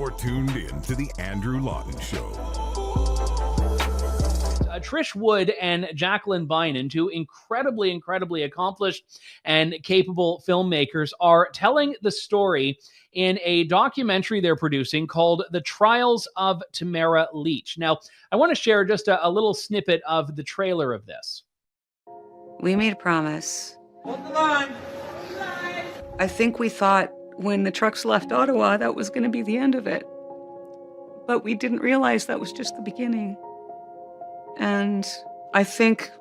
You're tuned in to The Andrew Lawton Show. Trish Wood and Jacqueline Bynon, two incredibly accomplished and capable filmmakers, are telling the story in a documentary they're producing called The Trials of Tamara Lich. Now, I want to share just a little snippet of the trailer of this. We made a promise. Hold the line. I think we thought when the trucks left Ottawa, that was going to be the end of it. But we didn't realize that was just the beginning. And I think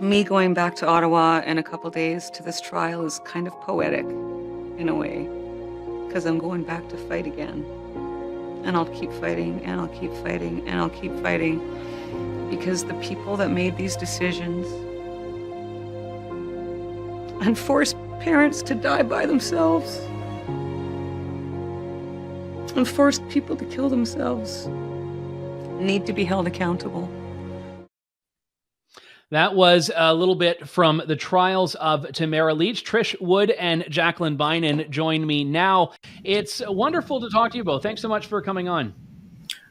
me going back to Ottawa in a couple days to this trial is kind of poetic in a way, because I'm going back to fight again. And I'll keep fighting, and I'll keep fighting, and I'll keep fighting, because the people that made these decisions and forced parents to die by themselves and forced people to kill themselves need to be held accountable. That was a little bit from The Trials of Tamara Lich. Trish Wood and Jacqueline Bynon join me now. It's wonderful to talk to you both. Thanks so much for coming on.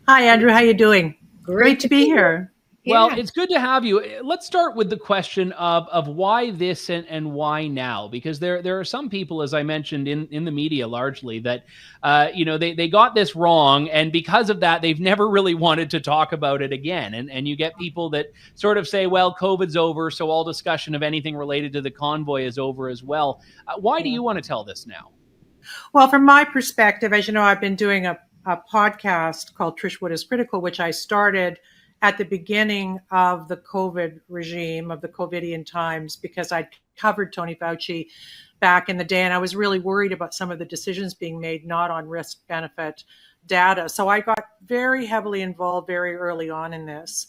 Hi, Andrew. How you doing? Great to be here. Well, it's good to have you. Let's start with the question of why this and why now, because there are some people, as I mentioned, in the media largely that, they got this wrong. And because of that, they've never really wanted to talk about it again. And you get people that sort of say, well, COVID's over, so all discussion of anything related to the convoy is over as well. Why do you want to tell this now? Well, from my perspective, as you know, I've been doing a podcast called Trish Wood is Critical, which I started at the beginning of the COVID regime, of the COVIDian times, because I covered Tony Fauci back in the day, and I was really worried about some of the decisions being made not on risk-benefit data. So I got very heavily involved very early on in this.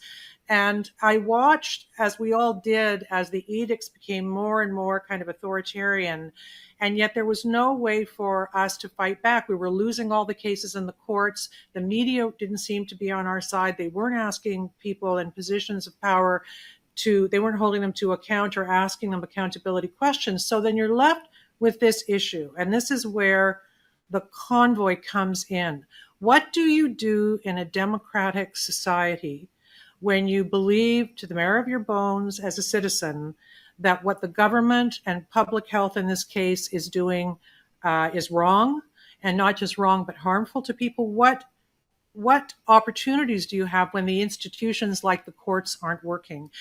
And I watched, as we all did, as the edicts became more and more kind of authoritarian, and yet there was no way for us to fight back. We were losing all the cases in the courts. The media didn't seem to be on our side. They weren't asking people in positions of power they weren't holding them to account or asking them accountability questions. So then you're left with this issue. And this is where the convoy comes in. What do you do in a democratic society when you believe to the marrow of your bones as a citizen that what the government and public health in this case is doing is wrong, and not just wrong, but harmful to people? What opportunities do you have when the institutions like the courts aren't working?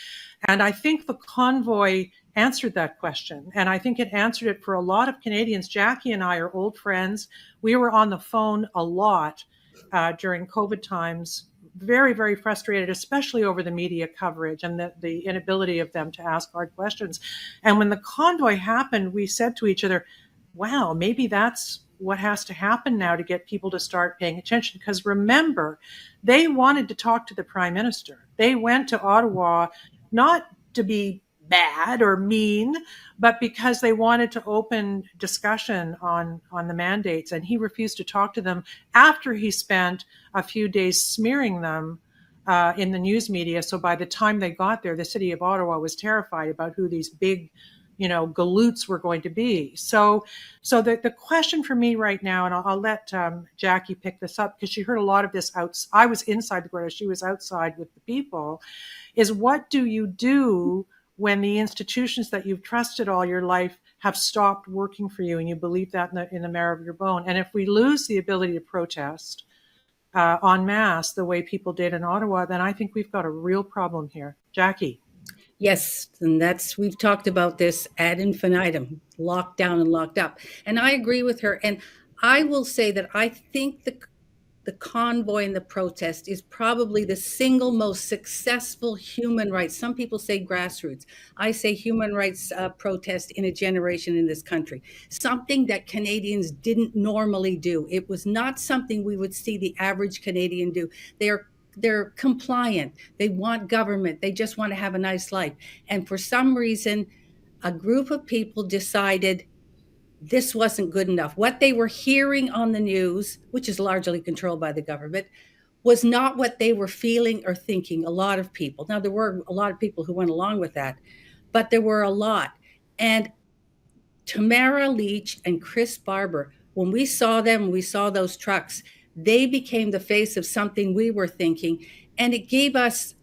And I think the convoy answered that question. And I think it answered it for a lot of Canadians. Jackie and I are old friends. We were on the phone a lot during COVID times, very, very frustrated, especially over the media coverage and the inability of them to ask hard questions. And when the convoy happened, we said to each other, wow, maybe that's what has to happen now to get people to start paying attention. Because remember, they wanted to talk to the Prime Minister. They went to Ottawa not to be bad or mean, but because they wanted to open discussion on the mandates. And he refused to talk to them after he spent a few days smearing them in the news media. So by the time they got there, the city of Ottawa was terrified about who these big galoots were going to be. So the question for me right now, and I'll let Jackie pick this up because she heard a lot of this I was inside the courthouse, she was outside with the people, is what do you do when the institutions that you've trusted all your life have stopped working for you and you believe that in the marrow of your bone? And if we lose the ability to protest en masse the way people did in Ottawa, then I think we've got a real problem here. Jackie. Yes, and we've talked about this ad infinitum, locked down and locked up. And I agree with her. And I will say that I think the convoy and the protest is probably the single most successful human rights. Some people say grassroots. I say human rights protest in a generation in this country. Something that Canadians didn't normally do. It was not something we would see the average Canadian do. They're compliant. They want government. They just want to have a nice life. And for some reason, a group of people decided this wasn't good enough. What they were hearing on the news, which is largely controlled by the government, was not what they were feeling or thinking, a lot of people. Now, there were a lot of people who went along with that, but there were a lot. And Tamara Lich and Chris Barber, when we saw them, we saw those trucks, They became the face of something we were thinking, and it gave us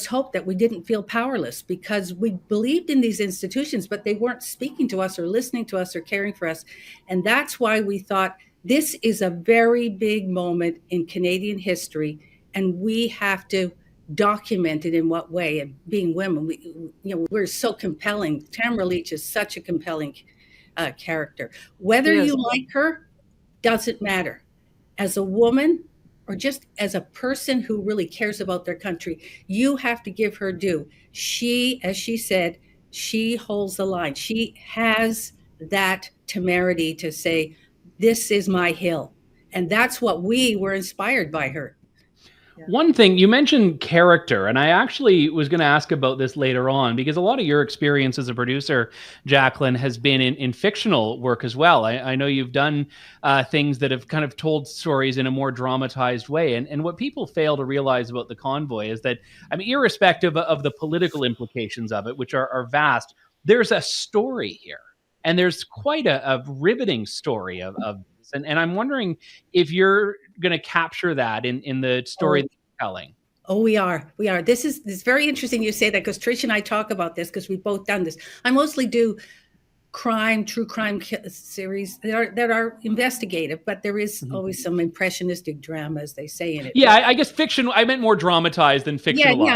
hope that we didn't feel powerless, because we believed in these institutions, but they weren't speaking to us or listening to us or caring for us. And that's why we thought this is a very big moment in Canadian history, and we have to document it. In what way? And being women, we're so compelling. Tamara Lich is such a compelling character. Whether you like her doesn't matter. As a woman, or just as a person who really cares about their country, you have to give her due. She, as she said, she holds the line. She has that temerity to say, this is my hill. And that's what we were inspired by her. One thing, you mentioned character, and I actually was going to ask about this later on, because a lot of your experience as a producer, Jacqueline, has been in fictional work as well. I know you've done things that have kind of told stories in a more dramatized way. And what people fail to realize about the convoy is that, I mean, irrespective of the political implications of it, which are vast, there's a story here. And there's quite a riveting story of this. And I'm wondering if you're going to capture that in the story that you're telling. Oh, we are. This is very interesting you say that, because Trish and I talk about this, because we've both done this. I mostly do true crime series that are investigative, but there is always some impressionistic drama, as they say in it. Yeah, I guess fiction. I meant more dramatized than fictionalized.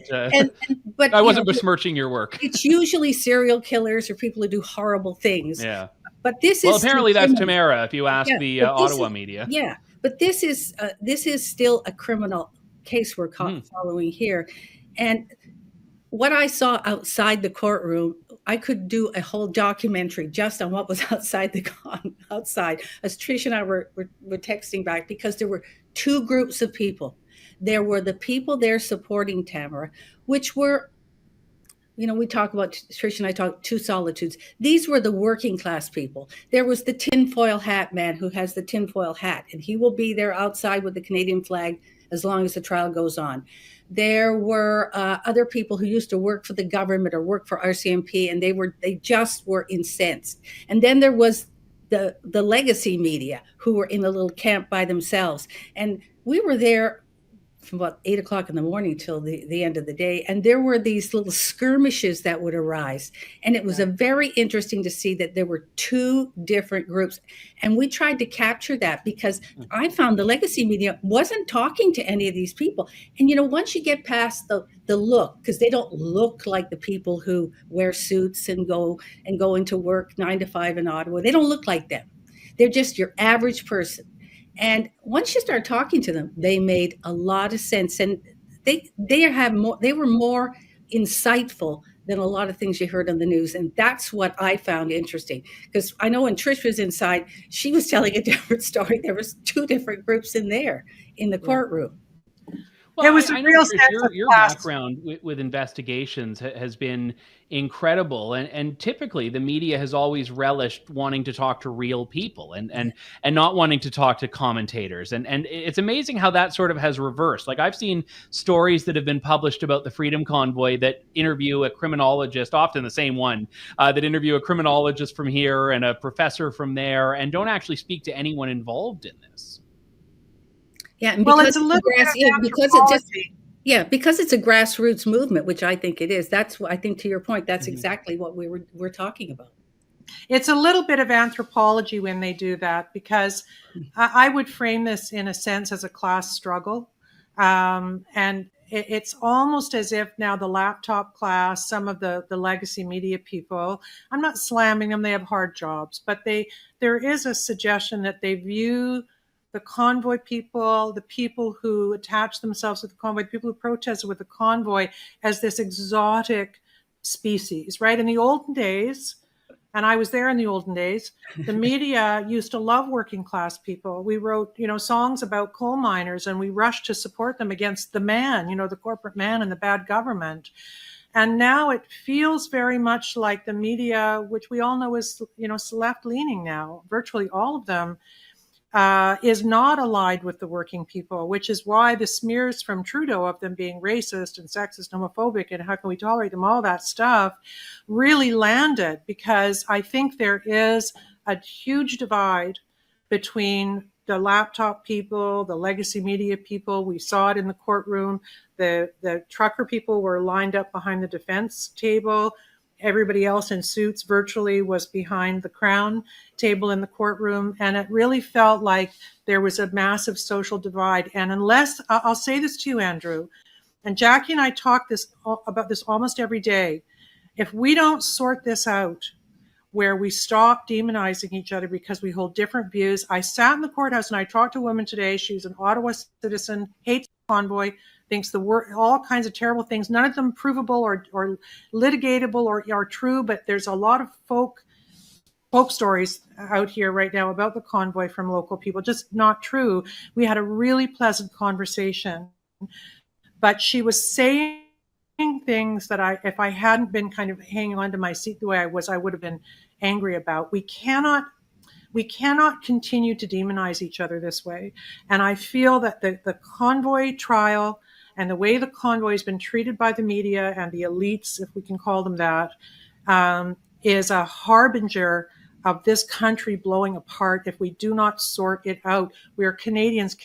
Yeah, I know. But I wasn't besmirching your work. It's usually serial killers or people who do horrible things. Yeah. But this is apparently that's Tamara. If you ask the Ottawa media. Yeah, but this is still a criminal case we're following here, and what I saw outside the courtroom, I could do a whole documentary just on what was outside outside. As Trish and I were texting back, because there were two groups of people. There were the people there supporting Tamara, which were, we talk about, Trish and I talk, two solitudes. These were the working class people. There was the tinfoil hat man who has the tinfoil hat, and he will be there outside with the Canadian flag as long as the trial goes on. There were other people who used to work for the government or work for RCMP, and they just were incensed. And then there was the legacy media, who were in a little camp by themselves. And we were there from about 8 o'clock in the morning till the end of the day. And there were these little skirmishes that would arise. And it was a very interesting to see that there were two different groups. And we tried to capture that, because I found the legacy media wasn't talking to any of these people. And, once you get past the look, because they don't look like the people who wear suits and go into work 9 to 5 in Ottawa. They don't look like them. They're just your average person. And once you start talking to them, they made a lot of sense, and they were more insightful than a lot of things you heard on the news. And that's what I found interesting, because I know when Trish was inside, she was telling a different story. There was two different groups in the courtroom. Well, it was your background with investigations has been incredible, and typically the media has always relished wanting to talk to real people and not wanting to talk to commentators, and it's amazing how that sort of has reversed. Like, I've seen stories that have been published about the Freedom Convoy that interview a criminologist, often the same one, that interview a criminologist from here and a professor from there, and don't actually speak to anyone involved in this. Yeah, and because it's a little because it's a grassroots movement, which I think it is. That's what I think, to your point, that's exactly what we're talking about. It's a little bit of anthropology when they do that, because I would frame this in a sense as a class struggle. And it's almost as if now the laptop class, some of the legacy media people, I'm not slamming them, they have hard jobs, but there is a suggestion that they view the convoy people, the people who attach themselves to the convoy, the people who protested with the convoy, as this exotic species, right? In the olden days, and I was there in the olden days, the media used to love working class people. We wrote, songs about coal miners, and we rushed to support them against the man, the corporate man and the bad government. And now it feels very much like the media, which we all know is, left-leaning now, virtually all of them, is not allied with the working people, which is why the smears from Trudeau of them being racist and sexist, homophobic, and how can we tolerate them, all that stuff really landed, because I think there is a huge divide between the laptop people, the legacy media people. We saw it in the courtroom. The trucker people were lined up behind the defense table. Everybody else in suits virtually was behind the Crown table in the courtroom. And it really felt like there was a massive social divide. And unless, I'll say this to you, Andrew, and Jackie and I talk about this almost every day, if we don't sort this out, where we stop demonizing each other because we hold different views. I sat in the courthouse and I talked to a woman today. She's an Ottawa citizen, hates the convoy, thinks all kinds of terrible things, none of them provable or litigatable or are true, but there's a lot of folk stories out here right now about the convoy from local people, just not true. We had a really pleasant conversation, but she was saying things that if I hadn't been kind of hanging on to my seat the way I was, I would have been angry about. We cannot continue to demonize each other this way. And I feel that the convoy trial and the way the convoy has been treated by the media and the elites, if we can call them that, is a harbinger of this country blowing apart if we do not sort it out. We are Canadians.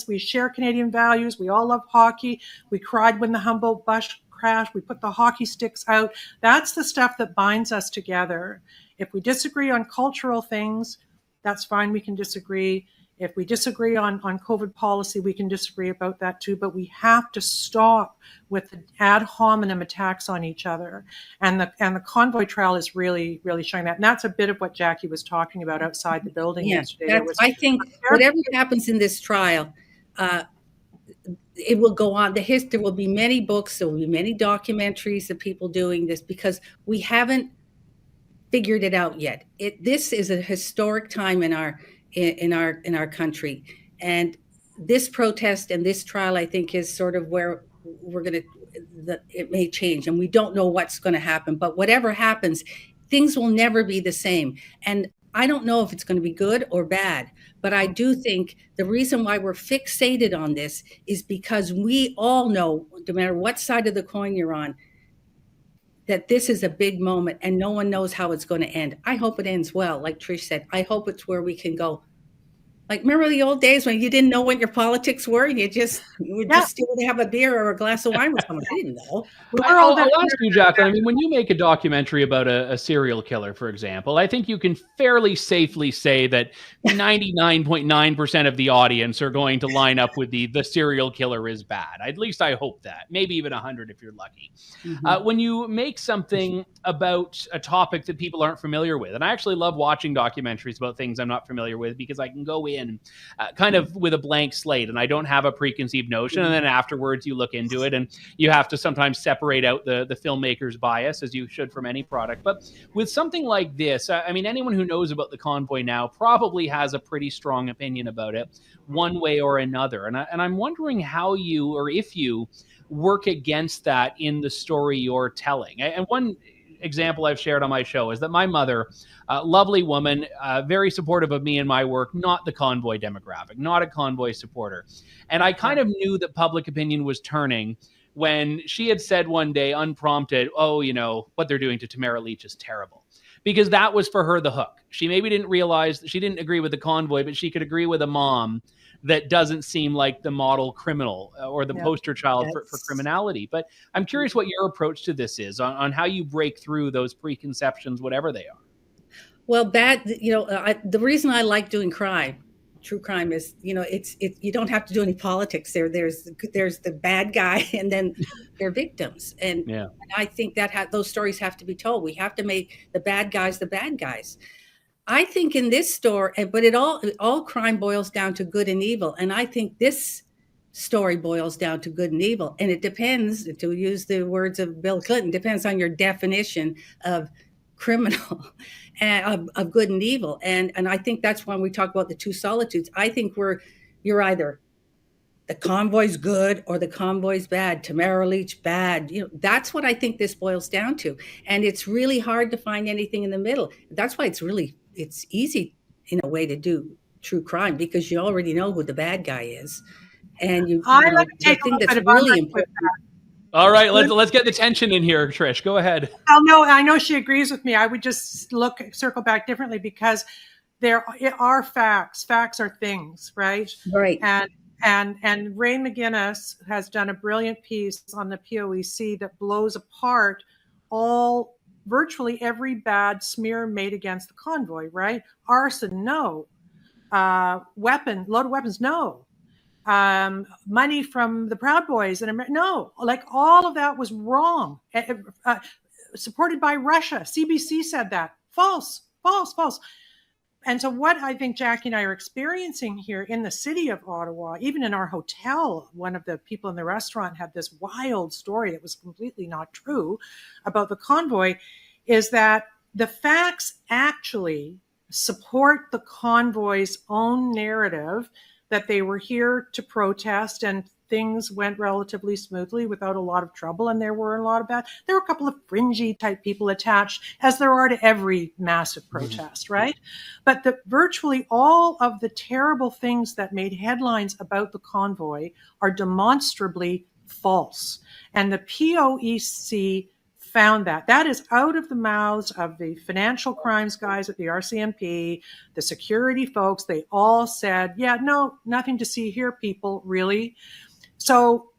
We share Canadian values. We all love hockey. We cried when the Humboldt bus crashed. We put the hockey sticks out. That's the stuff that binds us together. If we disagree on cultural things, that's fine. We can disagree. If we disagree on COVID policy, we can disagree about that too. But we have to stop with the ad hominem attacks on each other. And the convoy trial is really, really showing that. And that's a bit of what Jackie was talking about outside the building yesterday. I think whatever happens in this trial, it will go on. There will be many books, there will be many documentaries of people doing this because we haven't figured it out yet. This is a historic time in our country, and this protest and this trial, I think, is sort of where it may change, and we don't know what's going to happen. But whatever happens, things will never be the same. And I don't know if it's going to be good or bad, but I do think the reason why we're fixated on this is because we all know, no matter what side of the coin you're on, that this is a big moment and no one knows how it's going to end. I hope it ends well. Like Trish said, I hope it's where we can go. Like, remember the old days when you didn't know what your politics were? You would just still have a beer or a glass of wine with someone. I didn't know. I'll ask you, Jacqueline. I mean, when you make a documentary about a serial killer, for example, I think you can fairly safely say that 99.9% of the audience are going to line up with the serial killer is bad. At least I hope that. Maybe even 100 if you're lucky. Mm-hmm. When you make something about a topic that people aren't familiar with, and I actually love watching documentaries about things I'm not familiar with because I can go in kind of with a blank slate and I don't have a preconceived notion, and then afterwards you look into it and you have to sometimes separate out the filmmaker's bias, as you should from any product. But with something like this, I mean, anyone who knows about the convoy now probably has a pretty strong opinion about it one way or another, and I'm wondering how you, or if you, work against that in the story you're telling. And one example I've shared on my show is that my mother, lovely woman, very supportive of me and my work, not the convoy demographic, not a convoy supporter. And I kind of knew that public opinion was turning when she had said one day, unprompted, oh, you know, what they're doing to Tamara Lich is terrible. Because that was for her the hook. She maybe didn't realize that she didn't agree with the convoy, but she could agree with a mom that doesn't seem like the model criminal or the poster child for criminality. But I'm curious what your approach to this is on how you break through those preconceptions, whatever they are. Well, the reason I like doing true crime is, you don't have to do any politics there. There's the bad guy and then their victims. And I think that those stories have to be told. We have to make the bad guys the bad guys. I think in this story, but all crime boils down to good and evil. And I think this story boils down to good and evil. And it depends, to use the words of Bill Clinton, depends on your definition of criminal and of good and evil. And I think that's when we talk about the two solitudes. I think you're either the convoy's good or the convoy's bad. Tamara Lich bad. That's what I think this boils down to. And it's really hard to find anything in the middle. That's why it's easy in a way to do true crime, because you already know who the bad guy is. And like to take a little bit of really important. All right, let's get the tension in here, Trish. Go ahead. Oh no, I know she agrees with me. I would just circle back differently, because there are facts. Facts are things, right? Right. And Ray McGinnis has done a brilliant piece on the POEC that blows apart virtually every bad smear made against the convoy, right? Arson, no. Loaded weapons, no. Money from the Proud Boys, no. Like, all of that was wrong. Supported by Russia. CBC said that. False, false, false. And so what I think Jackie and I are experiencing here in the city of Ottawa, even in our hotel, one of the people in the restaurant had this wild story that was completely not true about the convoy, is that the facts actually support the convoy's own narrative that they were here to protest and things went relatively smoothly without a lot of trouble. And there were a couple of fringy type people attached, as there are to every massive protest, right? But virtually all of the terrible things that made headlines about the convoy are demonstrably false. And the POEC found that. That is out of the mouths of the financial crimes guys at the RCMP, the security folks. They all said, yeah, no, nothing to see here, people, really. So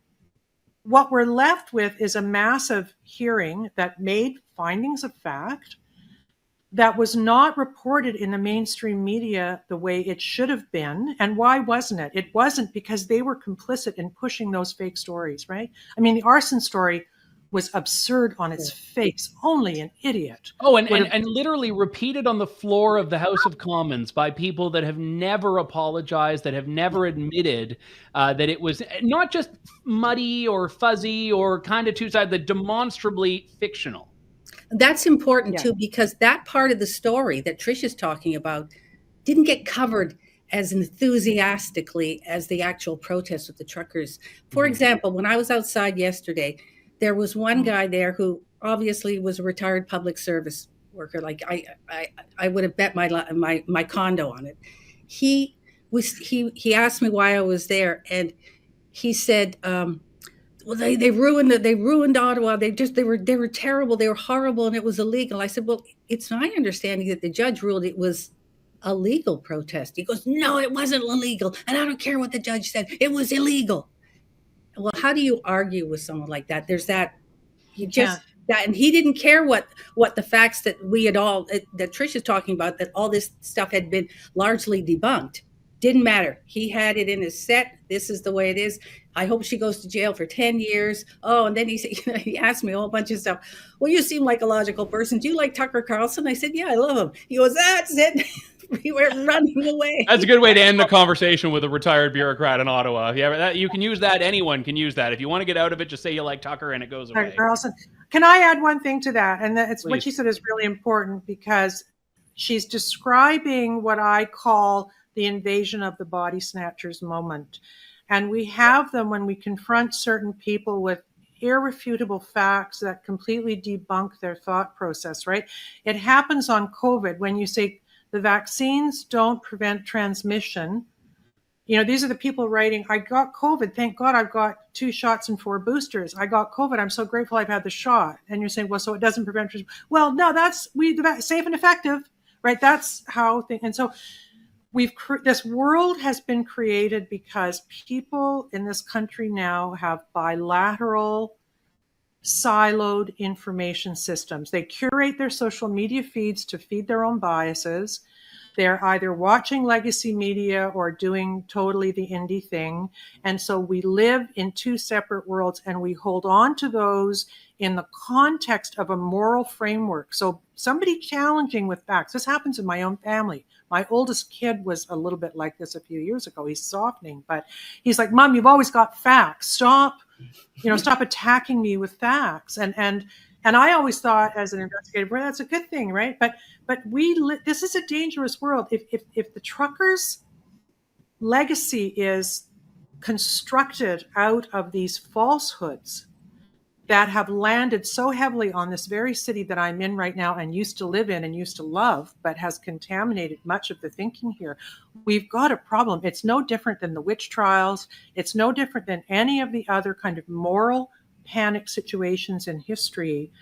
what we're left with is a massive hearing that made findings of fact that was not reported in the mainstream media the way it should have been. And why wasn't it? It wasn't because they were complicit in pushing those fake stories, right? I mean, the arson story was absurd on its face. Only an idiot. Oh, and literally repeated on the floor of the House of Commons by people that have never apologized, that have never admitted that it was not just muddy or fuzzy or kind of two-sided, but demonstrably fictional. That's important too, because that part of the story that Trish is talking about didn't get covered as enthusiastically as the actual protest with the truckers. For example, when I was outside yesterday, there was one guy there who obviously was a retired public service worker. Like I would have bet my condo on it. He asked me why I was there, and he said, well, they ruined Ottawa. They were terrible. They were horrible, and it was illegal. I said, well, it's my understanding that the judge ruled it was a legal protest. He goes, no, it wasn't illegal, and I don't care what the judge said. It was illegal. Well, how do you argue with someone like that? There's that. And he didn't care what the facts that that Trish is talking about, that all this stuff had been largely debunked. Didn't matter. He had it in his set. This is the way it is. I hope she goes to jail for 10 years. Oh, and then he asked me a whole bunch of stuff. Well, you seem like a logical person. Do you like Tucker Carlson? I said, yeah, I love him. He goes, that's it. We were running away. That's a good way to end the conversation with a retired bureaucrat in Ottawa. Yeah, you can use that. Anyone can use that. If you want to get out of it, just say you like Tucker and it goes away. Carlson. Can I add one thing to that? And it's Please. What she said is really important, because she's describing what I call the invasion of the body snatchers moment. And we have them when we confront certain people with irrefutable facts that completely debunk their thought process, right? It happens on COVID when you say the vaccines don't prevent transmission. You know, these are the people writing, I got COVID. Thank God I've got 2 shots and 4 boosters. I got COVID. I'm so grateful I've had the shot. And you're saying, well, so it doesn't prevent transmission. Well, no, that's safe and effective, right? That's how things. And so this world has been created because people in this country now have bilateral, siloed information systems. They curate their social media feeds to feed their own biases. They're either watching legacy media or doing totally the indie thing. And so we live in 2 separate worlds, and we hold on to those in the context of a moral framework. So somebody challenging with facts, this happens in my own family. My oldest kid was a little bit like this a few years ago. He's softening, but he's like, Mom, you've always got facts. Stop attacking me with facts. And I always thought, as an investigator, well, that's a good thing, right? But this is a dangerous world. If the truckers' legacy is constructed out of these falsehoods that have landed so heavily on this very city that I'm in right now and used to live in and used to love, but has contaminated much of the thinking here, we've got a problem. It's no different than the witch trials. It's no different than any of the other kind of moral panic situations in history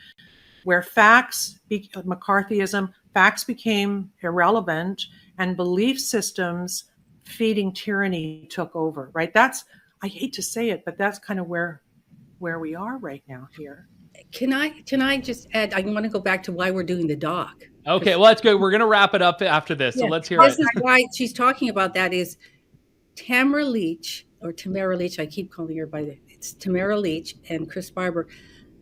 where McCarthyism, facts became irrelevant, and belief systems feeding tyranny took over, right? That's, I hate to say it, but that's kind of where we are right now here. Can I just add, I want to go back to why we're doing the doc. Okay, well, that's good. We're going to wrap it up after this, so let's hear this it. This is why she's talking about that is Tamara Lich, or Tamara Lich, I keep calling her by it's Tamara Lich and Chris Barber.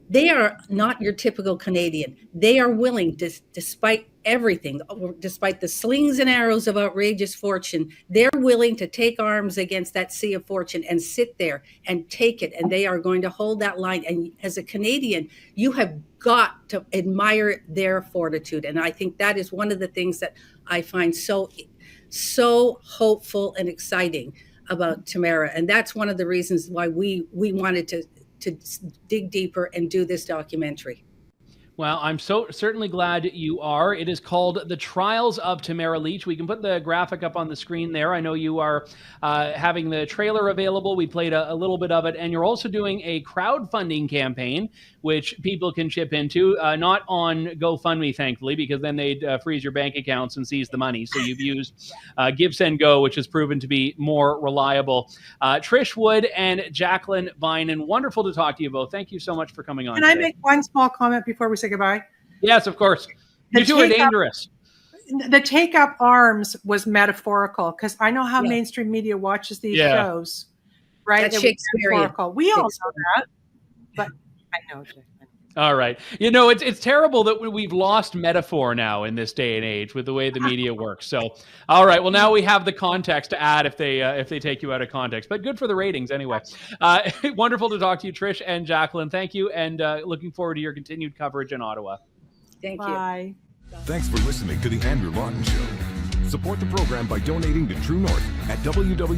They are not your typical Canadian. They are willing, despite everything, despite the slings and arrows of outrageous fortune, they're willing to take arms against that sea of fortune and sit there and take it. And they are going to hold that line. And as a Canadian, you have got to admire their fortitude. And I think that is one of the things that I find so hopeful and exciting about Tamara. And that's one of the reasons why we wanted to dig deeper and do this documentary. Well, I'm certainly glad you are. It is called The Trials of Tamara Lich. We can put the graphic up on the screen there. I know you are having the trailer available. We played a little bit of it. And you're also doing a crowdfunding campaign, which people can chip into, not on GoFundMe, thankfully, because then they'd freeze your bank accounts and seize the money. So you've used Give, Send, Go, which has proven to be more reliable. Trish Wood and Jacqueline Bynon, wonderful to talk to you both. Thank you so much for coming on Can today. I make one small comment before we say goodbye? Yes, of course. You two are dangerous. The take up arms was metaphorical, because I know how mainstream media watches these shows, right? That's Shakespearean. We all know that, but I know. All right. You know, it's terrible that we've lost metaphor now in this day and age with the way the media works. So, all right. Well, now we have the context to add if they take you out of context. But good for the ratings anyway. Wonderful to talk to you, Trish and Jacqueline. Thank you, and looking forward to your continued coverage in Ottawa. Thank Bye. you. Thanks for listening to The Andrew Lawton Show. Support the program by donating to True North at www.tnc.news.